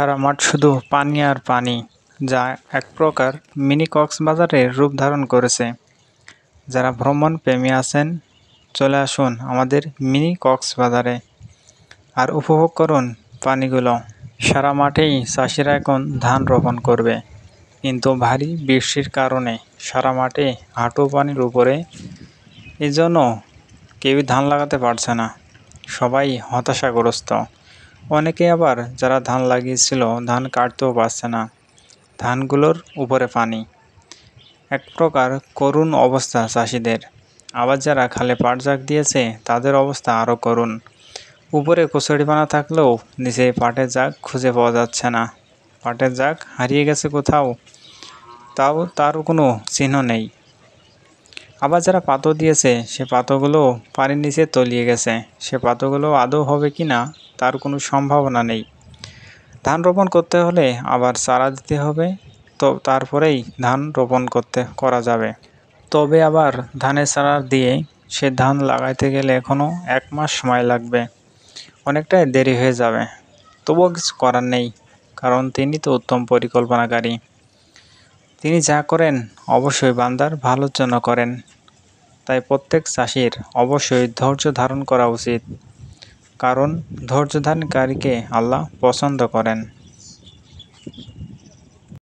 সারা মাঠ শুধু পানি আর পানি, যা এক প্রকার মিনি কক্সবাজারের রূপ ধারণ করেছে। যারা ভ্রমণ প্রেমী আছেন, চলে আসুন আমাদের মিনি কক্সবাজারে আর উপভোগ করুন পানিগুলো। সারা মাঠেই চাষিরা এখন ধান রোপণ করবে, কিন্তু ভারী বৃষ্টির কারণে সারা মাঠে হাঁটু পানির উপরে। এজন্য কেউই ধান লাগাতে পারছে না, সবাই হতাশাগ্রস্ত। অনেকে আবার যারা ধান লাগিয়েছিল ধান কাটতেও পারছে না, ধানগুলোর উপরে পানি। এক প্রকার করুণ অবস্থা চাষিদের। আবার যারা খালে পাট জাগ দিয়েছে তাদের অবস্থা আরও করুণ। উপরে কচুরিপানা থাকলেও নিচে পাটের জাগ খুঁজে পাওয়া যাচ্ছে না। পাটের জাগ হারিয়ে গেছে কোথাও, তাও তার কোনো চিহ্ন নেই। আবার যারা পাতো দিয়েছে সে পাতোগুলো পানির নিচে তলিয়ে গেছে, সে পাতোগুলো আদৌ হবে কি না তার কোনো সম্ভাবনা নেই। ধান রোপণ করতে হলে আবার চারা দিতে হবে, তো তারপরেই ধান রোপণ করা যাবে। তবে আবার ধানের চারা দিয়ে সে ধান লাগাইতে গেলে এখনও 1 মাস সময় লাগবে, অনেকটাই দেরি হয়ে যাবে। তবুও কিছু করার নেই, কারণ তিনি তো উত্তম পরিকল্পনাকারী। তিনি যা করেন অবশ্যই বান্দার ভালোর জন্য করেন। তাই প্রত্যেক চাষির অবশ্যই ধৈর্য ধারণ করা উচিত, কারণ ধৈর্য ধারণকারীকে আল্লাহ পছন্দ করেন।